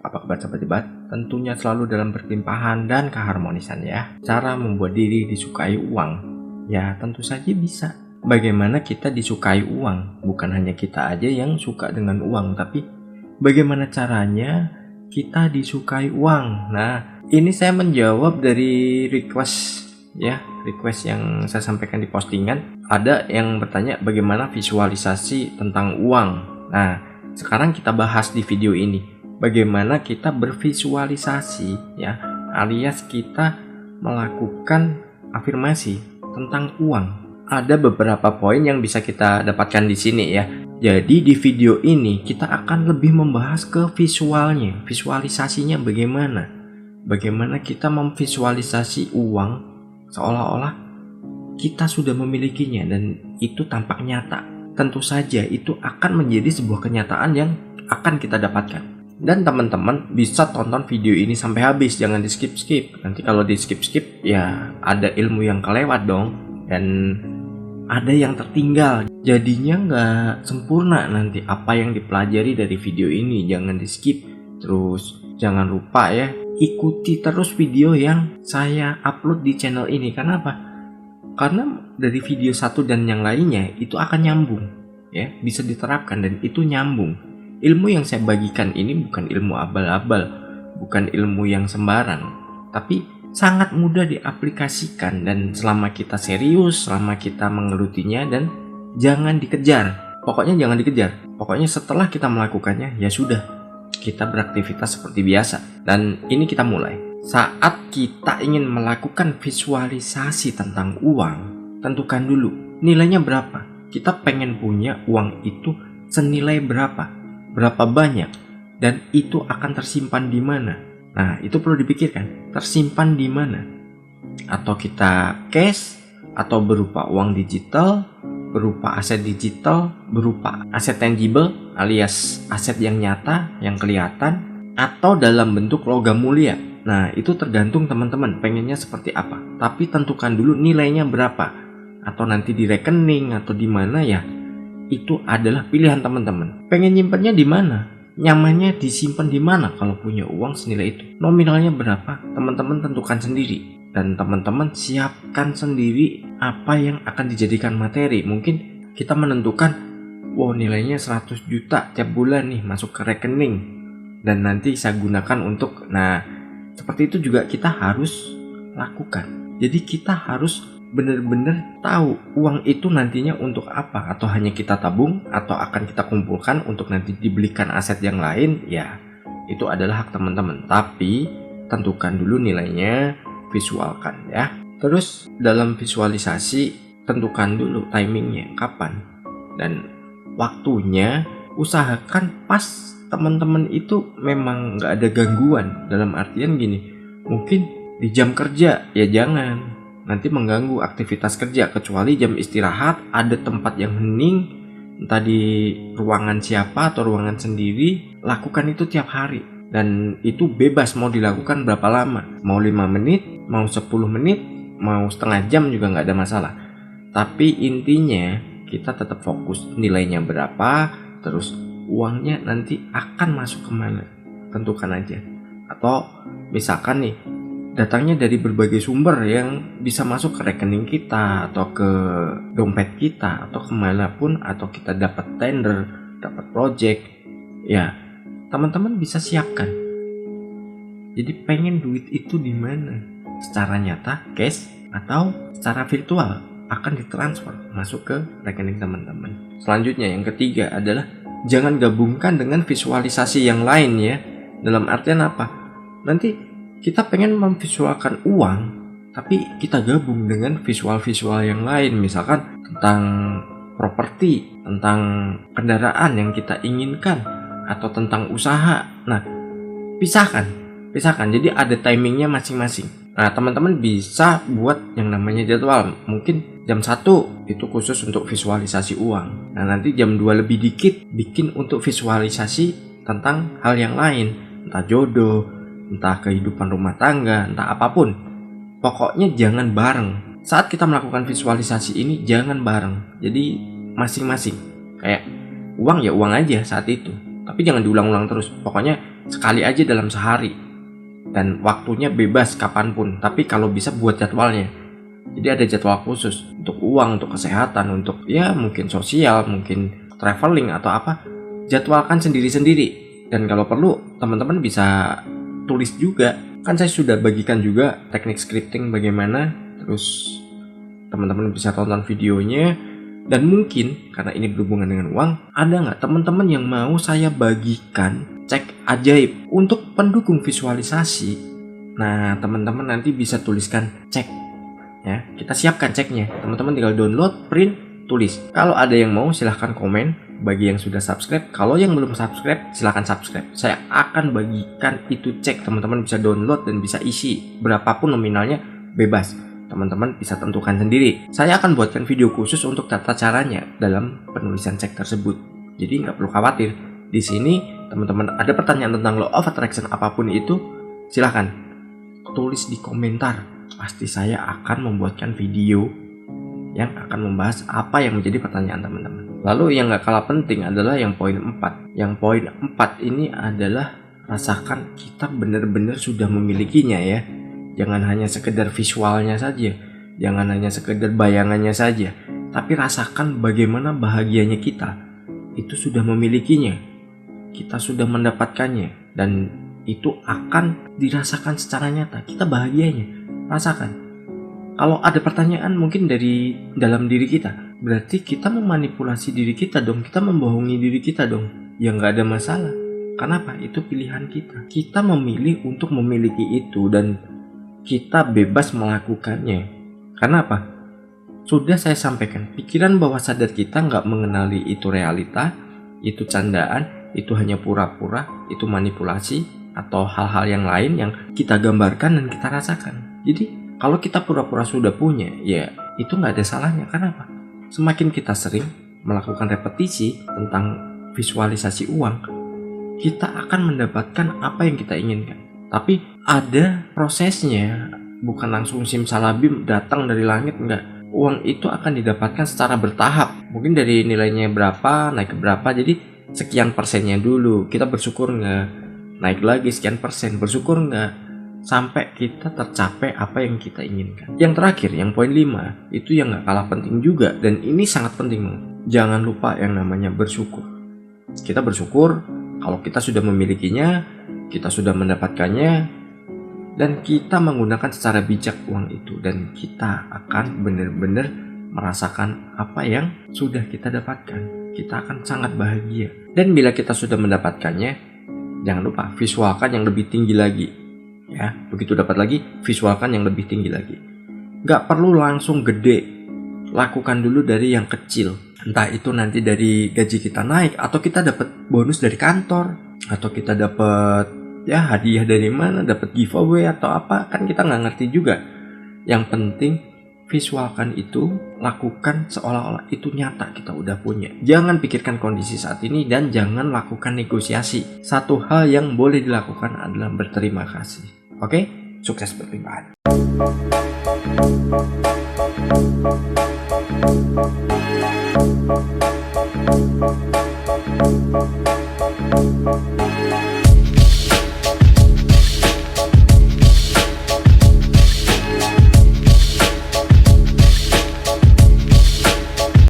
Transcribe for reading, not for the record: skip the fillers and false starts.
Apa kabar sobat-sobat? Tentunya selalu dalam berlimpahan dan keharmonisan ya. Cara membuat diri disukai uang, ya tentu saja bisa. Bagaimana kita disukai uang? Bukan hanya kita aja yang suka dengan uang, tapi bagaimana caranya kita disukai uang. Nah, ini saya menjawab dari request yang saya sampaikan di postingan. Ada yang bertanya bagaimana visualisasi tentang uang. Nah, sekarang kita bahas di video ini bagaimana kita bervisualisasi ya, alias kita melakukan afirmasi tentang uang. Ada beberapa poin yang bisa kita dapatkan di sini ya. Jadi di video ini kita akan lebih membahas ke visualnya, visualisasinya bagaimana. Bagaimana kita memvisualisasi uang seolah-olah kita sudah memilikinya dan itu tampak nyata. Tentu saja itu akan menjadi sebuah kenyataan yang akan kita dapatkan. Dan teman-teman bisa tonton video ini sampai habis, jangan di skip-skip. Nanti kalau di skip-skip ya ada ilmu yang kelewat dong. Dan ada yang tertinggal, jadinya nggak sempurna nanti apa yang dipelajari dari video ini. Jangan di skip. Terus jangan lupa ya, ikuti terus video yang saya upload di channel ini. Kenapa? Karena dari video satu dan yang lainnya itu akan nyambung ya, bisa diterapkan dan itu nyambung. Ilmu yang saya bagikan ini bukan ilmu abal-abal, bukan ilmu yang sembarang, tapi sangat mudah diaplikasikan. Dan selama kita serius, selama kita menggelutinya, dan jangan dikejar. Pokoknya jangan dikejar. Pokoknya setelah kita melakukannya, ya sudah, kita beraktivitas seperti biasa. Dan ini kita mulai. Saat kita ingin melakukan visualisasi tentang uang, tentukan dulu nilainya berapa. Kita pengen punya uang itu senilai berapa, berapa banyak, dan itu akan tersimpan di mana. Nah, itu perlu dipikirkan, tersimpan di mana. Atau kita cash, atau berupa uang digital, berupa aset digital, berupa aset tangible alias aset yang nyata, yang kelihatan, atau dalam bentuk logam mulia. Nah, itu tergantung teman-teman pengennya seperti apa. Tapi tentukan dulu nilainya berapa, atau nanti di rekening atau di mana ya. Itu adalah pilihan teman-teman. Pengen nyimpennya di mana? Nyamannya disimpan di mana kalau punya uang senilai itu? Nominalnya berapa? Teman-teman tentukan sendiri. Dan teman-teman siapkan sendiri apa yang akan dijadikan materi. Mungkin kita menentukan, wow nilainya 100 juta tiap bulan nih masuk ke rekening. Dan nanti saya gunakan untuk, nah seperti itu juga kita harus lakukan. Jadi kita harus benar-benar tahu uang itu nantinya untuk apa, atau hanya kita tabung, atau akan kita kumpulkan untuk nanti dibelikan aset yang lain. Ya itu adalah hak teman-teman, tapi tentukan dulu nilainya, visualkan ya. Terus dalam visualisasi tentukan dulu timingnya kapan dan waktunya. Usahakan pas teman-teman itu memang nggak ada gangguan. Dalam artian gini, mungkin di jam kerja ya jangan, nanti mengganggu aktivitas kerja. Kecuali jam istirahat ada tempat yang hening, entah di ruangan siapa atau ruangan sendiri, lakukan itu tiap hari. Dan itu bebas mau dilakukan berapa lama, mau 5 menit, mau 10 menit, mau setengah jam juga nggak ada masalah. Tapi intinya kita tetap fokus nilainya berapa, terus uangnya nanti akan masuk kemana, tentukan aja. Atau misalkan nih datangnya dari berbagai sumber yang bisa masuk ke rekening kita, atau ke dompet kita, atau kemanapun, atau kita dapat tender, dapat project, ya teman-teman bisa siapkan. Jadi pengen duit itu di mana? Secara nyata, cash, atau secara virtual akan ditransfer masuk ke rekening teman-teman. Selanjutnya yang ketiga adalah jangan gabungkan dengan visualisasi yang lain ya. Dalam artian apa? Nanti kita pengen memvisualkan uang, tapi kita gabung dengan visual-visual yang lain. Misalkan tentang properti, tentang kendaraan yang kita inginkan, atau tentang usaha. Nah, pisahkan. Jadi ada timingnya masing-masing. Nah, teman-teman bisa buat yang namanya jadwal. Mungkin jam 1 itu khusus untuk visualisasi uang. Nah, nanti jam 2 lebih dikit bikin untuk visualisasi tentang hal yang lain. Entah jodoh, entah kehidupan rumah tangga, entah apapun. Pokoknya jangan bareng. Saat kita melakukan visualisasi ini jangan bareng. Jadi masing-masing. Kayak uang ya uang aja saat itu. Tapi jangan diulang-ulang terus. Pokoknya sekali aja dalam sehari. Dan waktunya bebas kapanpun. Tapi kalau bisa buat jadwalnya. Jadi ada jadwal khusus untuk uang, untuk kesehatan, untuk ya mungkin sosial, mungkin traveling atau apa. Jadwalkan sendiri-sendiri. Dan kalau perlu teman-teman bisa tulis juga. Kan saya sudah bagikan juga teknik scripting bagaimana. Terus teman-teman bisa tonton videonya. Dan mungkin karena ini berhubungan dengan uang, ada nggak teman-teman yang mau saya bagikan cek ajaib untuk pendukung visualisasi? Nah, teman-teman nanti bisa tuliskan cek ya. Kita siapkan ceknya. Teman-teman tinggal download, print, tulis. Kalau ada yang mau silahkan komen. Bagi yang sudah subscribe, kalau yang belum subscribe silahkan subscribe. Saya akan bagikan itu cek, teman-teman bisa download dan bisa isi berapapun nominalnya, bebas. Teman-teman bisa tentukan sendiri. Saya akan buatkan video khusus untuk tata caranya dalam penulisan cek tersebut. Jadi nggak perlu khawatir. Di sini teman-teman ada pertanyaan tentang law of attraction apapun itu, silahkan tulis di komentar. Pasti saya akan membuatkan video yang akan membahas apa yang menjadi pertanyaan teman-teman. Lalu yang gak kalah penting adalah yang poin 4. Yang poin 4 ini adalah rasakan kita benar-benar sudah memilikinya ya. Jangan hanya sekedar visualnya saja, jangan hanya sekedar bayangannya saja, tapi rasakan bagaimana bahagianya kita. Itu sudah memilikinya, kita sudah mendapatkannya, dan itu akan dirasakan secara nyata. Kita bahagianya, rasakan. Kalau ada pertanyaan mungkin dari dalam diri kita, berarti kita memanipulasi diri kita dong, kita membohongi diri kita dong. Ya nggak ada masalah. Kenapa? Itu pilihan kita. Kita memilih untuk memiliki itu dan kita bebas melakukannya. Karena apa? Sudah saya sampaikan, pikiran bawah sadar kita nggak mengenali itu realita, itu candaan, itu hanya pura-pura, itu manipulasi, atau hal-hal yang lain yang kita gambarkan dan kita rasakan. Jadi kalau kita pura-pura sudah punya, ya itu nggak ada salahnya. Kenapa? Semakin kita sering melakukan repetisi tentang visualisasi uang, kita akan mendapatkan apa yang kita inginkan. Tapi ada prosesnya, bukan langsung simsalabim datang dari langit, enggak. Uang itu akan didapatkan secara bertahap. Mungkin dari nilainya berapa, naik ke berapa, jadi sekian persennya dulu. Kita bersyukur nggak, naik lagi sekian persen, bersyukur nggak, sampai kita tercapai apa yang kita inginkan. Yang terakhir, yang poin 5, itu yang gak kalah penting juga, dan ini sangat penting. Jangan lupa yang namanya bersyukur. Kita bersyukur kalau kita sudah memilikinya, kita sudah mendapatkannya, dan kita menggunakan secara bijak uang itu, dan kita akan benar-benar merasakan apa yang sudah kita dapatkan. Kita akan sangat bahagia. Dan bila kita sudah mendapatkannya, jangan lupa visualkan yang lebih tinggi lagi. Ya, begitu dapat lagi, visualkan yang lebih tinggi lagi. Gak perlu langsung gede, lakukan dulu dari yang kecil. Entah itu nanti dari gaji kita naik, atau kita dapat bonus dari kantor, atau kita dapat ya hadiah dari mana, dapat giveaway atau apa, kan kita nggak ngerti juga. Yang penting visualkan itu, lakukan seolah-olah itu nyata kita udah punya. Jangan pikirkan kondisi saat ini dan jangan lakukan negosiasi. Satu hal yang boleh dilakukan adalah berterima kasih. Oke, sukses berlimpahan.